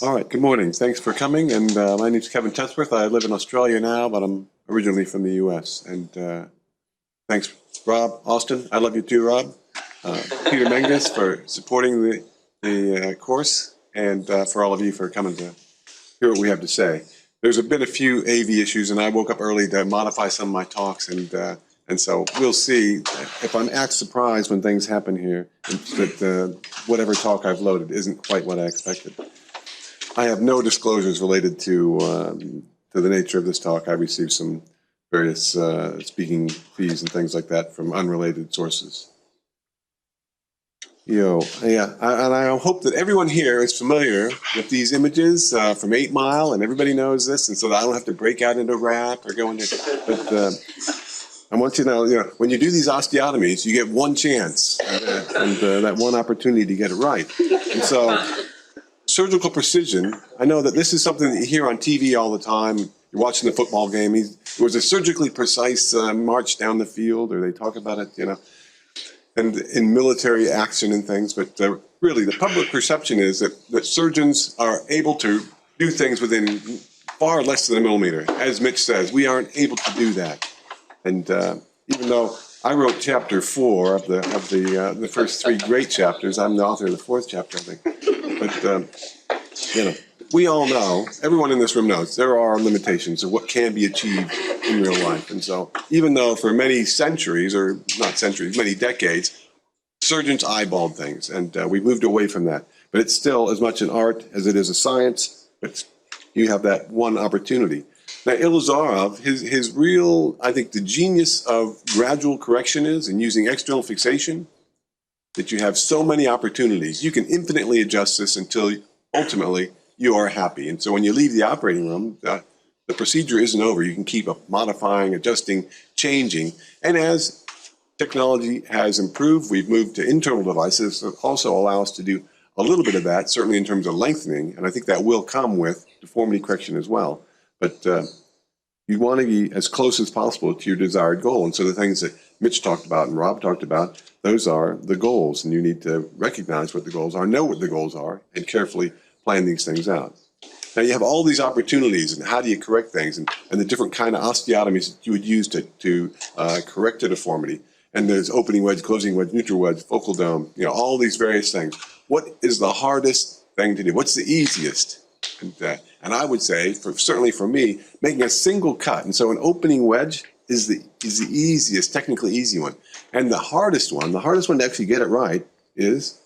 All right, good morning. Thanks for coming. And my name's Kevin Tetsworth. I live in Australia now, but I'm originally from the US. And thanks, Rob, Austin. I love you too, Rob. Peter Menges for supporting the course, and for all of you for coming to hear what we have to say. There's been a few AV issues, and I woke up early to modify some of my talks, and so we'll see if I'm act surprised when things happen here, that whatever talk I've loaded isn't quite what I expected. I have no disclosures related to the nature of this talk. I received some various speaking fees and things like that from unrelated sources. And I hope that everyone here is familiar with these images from 8 Mile, and everybody knows this, and so that I don't have to break out into rap or go into. But I want you to know, when you do these osteotomies, you get one chance and that one opportunity to get it right, and so. Surgical precision, I know that this is something that you hear on TV all the time. You're watching the football game. It was a surgically precise march down the field, or they talk about it, and in military action and things. But really, the public perception is that surgeons are able to do things within far less than a millimeter. As Mitch says, we aren't able to do that. And even though I wrote chapter 4 of the first 3 great chapters, I'm the author of the 4th chapter, I think. But, we all know, everyone in this room knows, there are limitations of what can be achieved in real life. And so even though for many centuries, or not centuries, many decades, surgeons eyeballed things, and we've moved away from that. But it's still as much an art as it is a science. But you have that one opportunity. Now, Ilizarov, his real, I think the genius of gradual correction is, in using external fixation, that you have so many opportunities. You can infinitely adjust this until ultimately you are happy. And so when you leave the operating room, the procedure isn't over. You can keep modifying, adjusting, changing. And as technology has improved, we've moved to internal devices that also allow us to do a little bit of that, certainly in terms of lengthening. And I think that will come with deformity correction as well. But you want to be as close as possible to your desired goal. And so the things that Mitch talked about and Rob talked about, those are the goals. And you need to recognize what the goals are, know what the goals are, and carefully plan these things out. Now you have all these opportunities, and how do you correct things, and the different kind of osteotomies that you would use to correct a deformity. And there's opening wedge, closing wedge, neutral wedge, focal dome, all these various things. What is the hardest thing to do? What's the easiest? And I would say, certainly for me, making a single cut. And so an opening wedge is the easiest, technically easy one. And the hardest one to actually get it right, is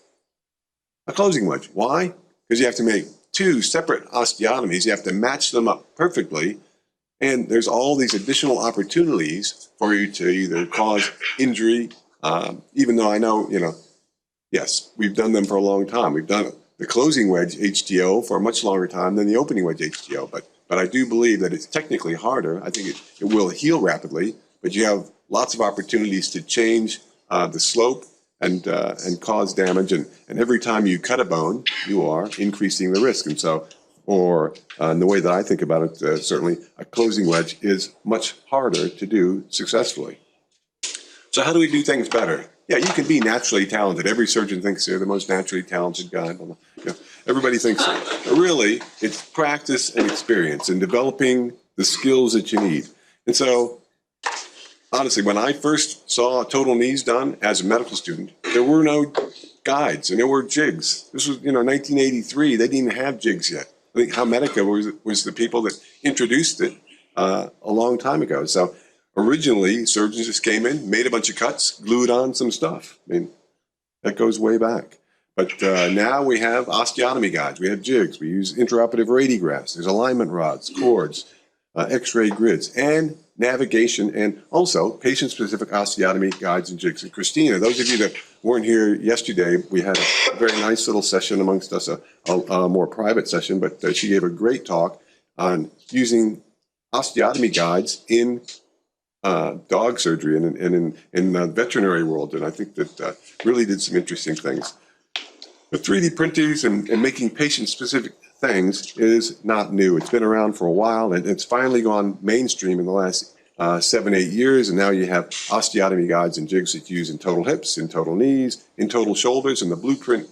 a closing wedge. Why? Because you have to make 2 separate osteotomies. You have to match them up perfectly. And there's all these additional opportunities for you to either cause injury, even though I know, yes, we've done them for a long time. We've done the closing wedge HTO for a much longer time than the opening wedge HTO. But I do believe that it's technically harder. I think it will heal rapidly, but you have lots of opportunities to change the slope and cause damage. And every time you cut a bone, you are increasing the risk. And so, in the way that I think about it, certainly a closing wedge is much harder to do successfully. So how do we do things better? Yeah, you can be naturally talented. Every surgeon thinks they're the most naturally talented guy. Everybody thinks so. But really, it's practice and experience and developing the skills that you need. And so, honestly, when I first saw total knees done as a medical student, there were no guides and there were jigs. This was, 1983. They didn't even have jigs yet. I think Medica was the people that introduced it a long time ago. So originally, surgeons just came in, made a bunch of cuts, glued on some stuff. I mean, that goes way back. But now we have osteotomy guides, we have jigs, we use intraoperative radiographs, there's alignment rods, cords, x-ray grids, and navigation, and also patient-specific osteotomy guides and jigs. And Christina, those of you that weren't here yesterday, we had a very nice little session amongst us, a more private session, but she gave a great talk on using osteotomy guides in dog surgery and in the veterinary world, and I think that really did some interesting things. But 3D printers and making patient-specific things is not new. It's been around for a while, and it's finally gone mainstream in the last 7-8 years, and now you have osteotomy guides and jigs that you use in total hips, in total knees, in total shoulders, and the blueprint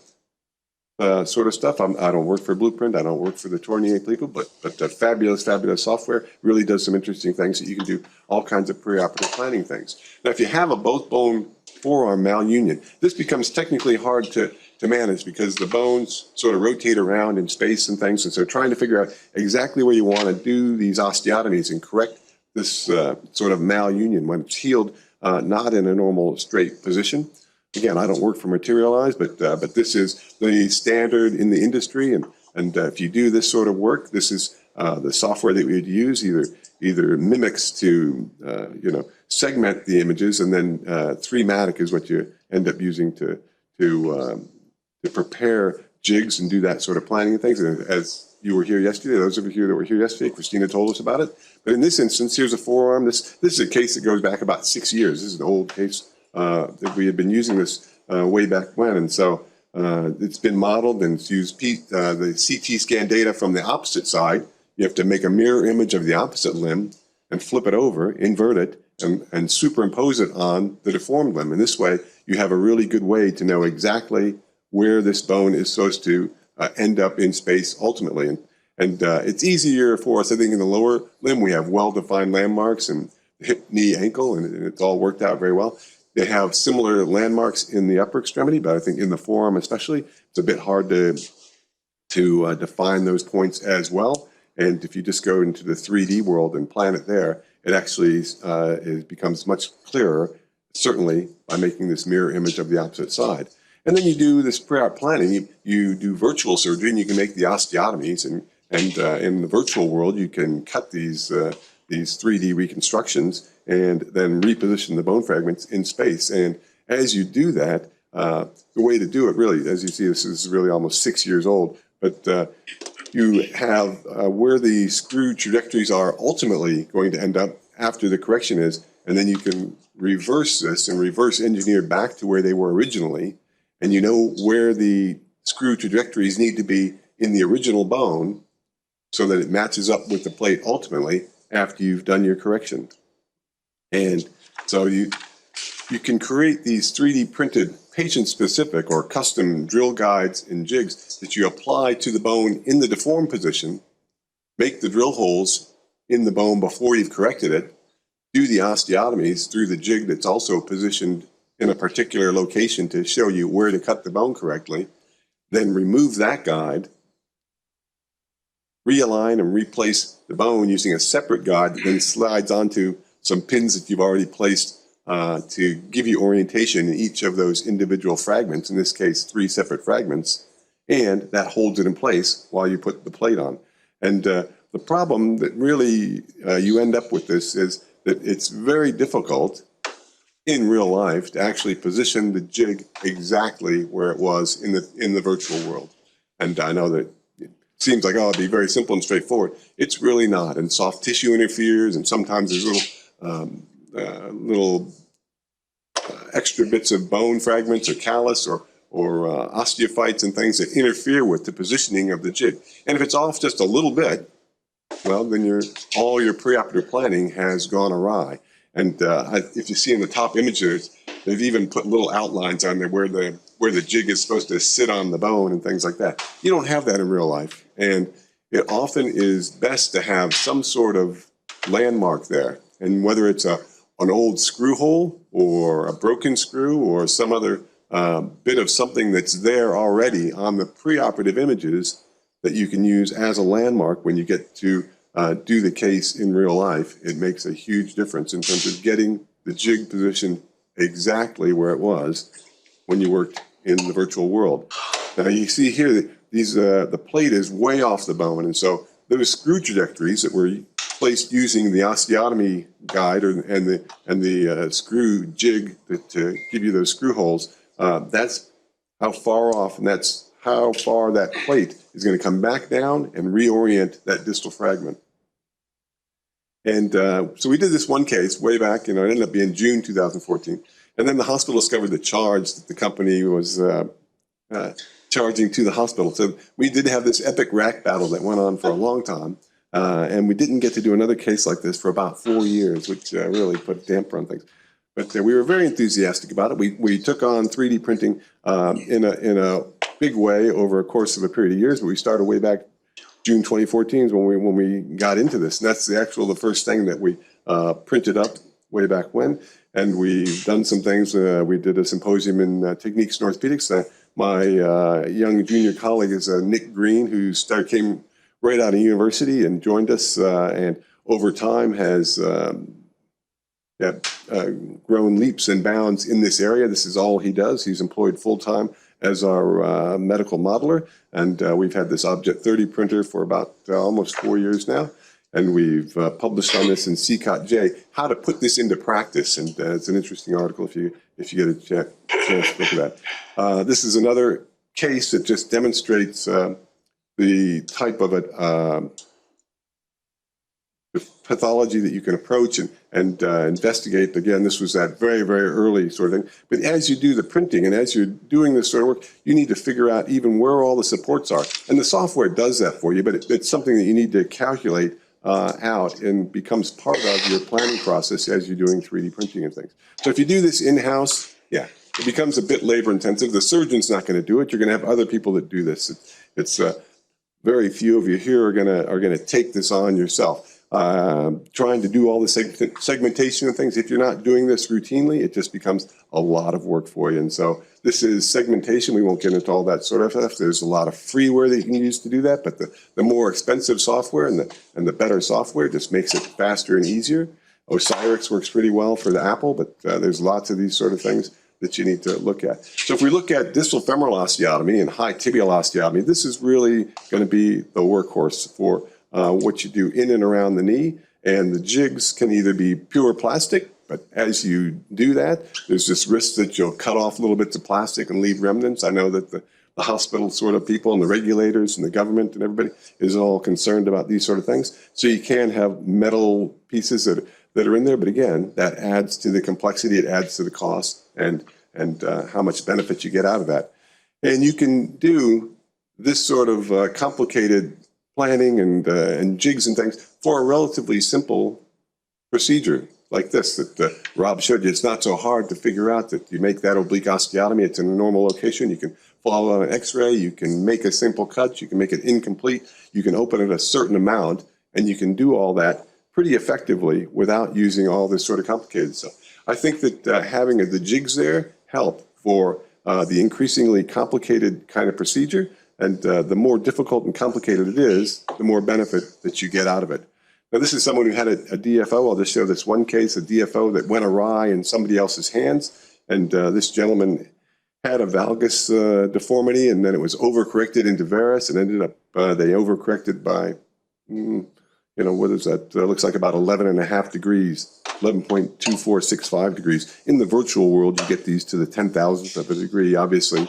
sort of stuff. I don't work for Blueprint. I don't work for the Tournier people, but fabulous, fabulous software really does some interesting things that you can do all kinds of preoperative planning things. Now, if you have a both bone forearm malunion, this becomes technically hard to manage because the bones sort of rotate around in space and things. And so trying to figure out exactly where you want to do these osteotomies and correct this sort of malunion when it's healed, not in a normal straight position. Again, I don't work for Materialize, but this is the standard in the industry, and if you do this sort of work, this is the software that we would use. Either mimics to segment the images, and then 3-matic is what you end up using to prepare jigs and do that sort of planning and things. And as you were here yesterday, those of you that were here yesterday, Christina told us about it. But in this instance, here's a forearm. This is a case that goes back about 6 years. This is an old case. That we had been using this way back when, and so it's been modeled and it's used the CT scan data from the opposite side. You have to make a mirror image of the opposite limb and flip it over, invert it, and superimpose it on the deformed limb. And this way, you have a really good way to know exactly where this bone is supposed to end up in space ultimately. And it's easier for us, I think, in the lower limb. We have well-defined landmarks and hip, knee, ankle, and it's all worked out very well. They have similar landmarks in the upper extremity, but I think in the forearm especially, it's a bit hard to define those points as well. And if you just go into the 3D world and plan it there, it actually it becomes much clearer, certainly by making this mirror image of the opposite side. And then you do this pre-op planning, you do virtual surgery, and you can make the osteotomies. And in the virtual world, you can cut these 3D reconstructions and then reposition the bone fragments in space. And as you do that, the way to do it really, as you see, this is really almost 6 years old, but you have where the screw trajectories are ultimately going to end up after the correction is, and then you can reverse this and reverse engineer back to where they were originally, and you know where the screw trajectories need to be in the original bone so that it matches up with the plate ultimately after you've done your correction. And so you can create these 3D printed patient-specific or custom drill guides and jigs that you apply to the bone in the deformed position, make the drill holes in the bone before you've corrected it, do the osteotomies through the jig that's also positioned in a particular location to show you where to cut the bone correctly, then remove that guide, realign and replace the bone using a separate guide that then slides onto some pins that you've already placed to give you orientation in each of those individual fragments, in this case 3 separate fragments, and that holds it in place while you put the plate on. And the problem that really you end up with this is that it's very difficult in real life to actually position the jig exactly where it was in the virtual world. And I know that it seems like, oh, it'd be very simple and straightforward. It's really not, and soft tissue interferes, and sometimes there's little extra bits of bone fragments or callus or osteophytes and things that interfere with the positioning of the jig. And if it's off just a little bit, well, then all your preoperative planning has gone awry. And if you see in the top images, they've even put little outlines on there where the jig is supposed to sit on the bone and things like that. You don't have that in real life. And it often is best to have some sort of landmark there. And whether it's an old screw hole or a broken screw or some other bit of something that's there already on the preoperative images that you can use as a landmark when you get to do the case in real life, it makes a huge difference in terms of getting the jig positioned exactly where it was when you worked in the virtual world. Now you see here that the plate is way off the bone, and so those screw trajectories that were placed using the osteotomy guide and the screw jig to give you those screw holes, that's how far off, and that's how far that plate is going to come back down and reorient that distal fragment. And so we did this one case way back, it ended up being June 2014. And then the hospital discovered the charge that the company was charging to the hospital. So we did have this epic rack battle that went on for a long time. And we didn't get to do another case like this for about 4 years, which really put a damper on things. But we were very enthusiastic about it. We took on 3D printing in a big way over a course of a period of years, but we started way back June 2014 is when we got into this. And that's the first thing that we printed up way back when. And we've done some things. We did a symposium in Techniques in Orthopedics. My young junior colleague is Nick Green, who came right out of university and joined us, and over time has grown leaps and bounds in this area. This is all he does. He's employed full-time as our medical modeler, and we've had this Object 30 printer for about almost 4 years now, and we've published on this in CCOT-J, how to put this into practice, and it's an interesting article if you get a chance to look at that. This is another case that just demonstrates the type of pathology that you can approach and investigate. Again, this was that very, very early sort of thing. But as you do the printing and as you're doing this sort of work, you need to figure out even where all the supports are. And the software does that for you, but it's something that you need to calculate out and becomes part of your planning process as you're doing 3D printing and things. So if you do this in-house, yeah, it becomes a bit labor intensive. The surgeon's not going to do it. You're going to have other people that do this. It's very few of you here are going to take this on yourself. Trying to do all the segmentation and things, if you're not doing this routinely, it just becomes a lot of work for you. And so this is segmentation. We won't get into all that sort of stuff. There's a lot of freeware that you can use to do that, but the more expensive software and the better software just makes it faster and easier. Osirix works pretty well for the Apple, but there's lots of these sort of things that you need to look at. So if we look at distal femoral osteotomy and high tibial osteotomy, this is really going to be the workhorse for what you do in and around the knee. And the jigs can either be pure plastic, but as you do that, there's this risk that you'll cut off little bits of plastic and leave remnants. I know that the hospital sort of people and the regulators and the government and everybody is all concerned about these sort of things. So you can have metal pieces that are in there, but again, that adds to the complexity, it adds to the cost and how much benefit you get out of that. And you can do this sort of complicated planning and jigs and things for a relatively simple procedure like this that Rob showed you. It's not so hard to figure out that you make that oblique osteotomy. It's in a normal location. You can follow on an x-ray. You can make a simple cut. You can make it incomplete. You can open it a certain amount, and you can do all that pretty effectively without using all this sort of complicated stuff. I think that having the jigs there help for the increasingly complicated kind of procedure. And the more difficult and complicated it is, the more benefit that you get out of it. Now, this is someone who had a DFO. I'll just show this one case, a DFO that went awry in somebody else's hands. And this gentleman had a valgus deformity, and then it was overcorrected into varus, and ended up, they overcorrected by, what is that? Looks like about 11.5 degrees, 11.2465 degrees. In the virtual world, you get these to the 10,000th of a degree. Obviously,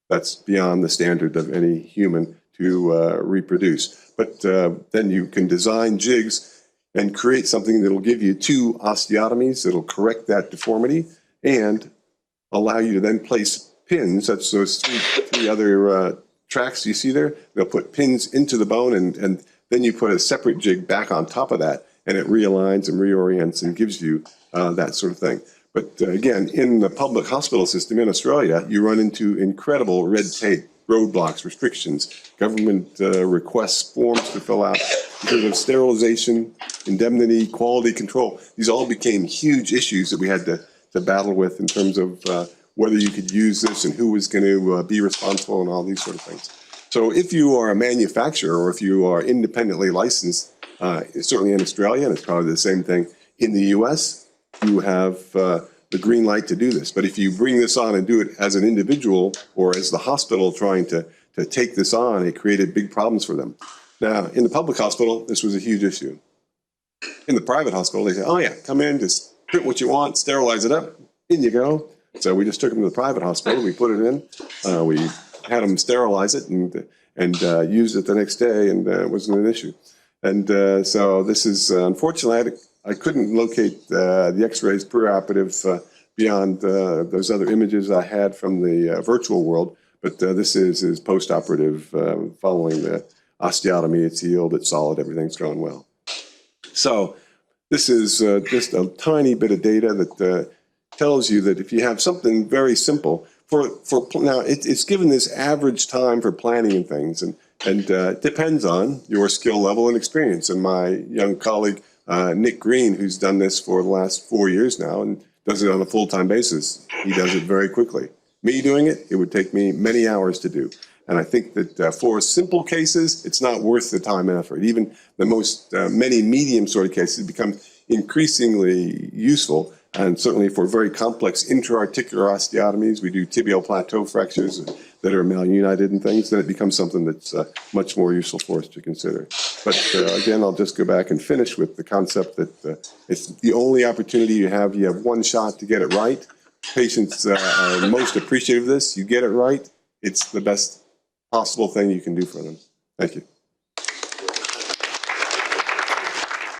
that's beyond the standard of any human to reproduce. But then you can design jigs and create something that'll give you 2 osteotomies that'll correct that deformity and allow you to then place pins. That's those three other tracks you see there. They'll put pins into the bone, and then you put a separate jig back on top of that, and it realigns and reorients and gives you that sort of thing. But again, in the public hospital system in Australia, you run into incredible red tape, roadblocks, restrictions, government requests, forms to fill out because of sterilization, indemnity, quality control. These all became huge issues that we had to battle with in terms of whether you could use this and who was going to be responsible and all these sort of things. So if you are a manufacturer or if you are independently licensed, certainly in Australia, and it's probably the same thing in the US, you have the green light to do this. But if you bring this on and do it as an individual or as the hospital trying to take this on, it created big problems for them. Now, in the public hospital, this was a huge issue. In the private hospital, they say, oh yeah, come in, just print what you want, sterilize it up, in you go. So we just took them to the private hospital, we put it in, we had them sterilize it and used it the next day, and it wasn't an issue. And so this is, unfortunately, I couldn't locate the x-rays preoperative beyond those other images I had from the virtual world, but this is post-operative following the osteotomy. It's healed, it's solid, everything's going well. So this is just a tiny bit of data that tells you that if you have something very simple, now it's given this average time for planning and things, and it depends on your skill level and experience. And my young colleague Nick Green, who's done this for the last 4 years now and does it on a full-time basis, he does it very quickly. Me doing it, it would take me many hours to do. And I think that for simple cases, it's not worth the time and effort. Even the most many medium sort of cases become increasingly useful. And certainly for very complex intra-articular osteotomies, we do tibial plateau fractures that are malunited and things, then it becomes something that's much more useful for us to consider. But again, I'll just go back and finish with the concept that it's the only opportunity you have. You have one shot to get it right. Patients are most appreciative of this. You get it right, it's the best possible thing you can do for them. Thank you.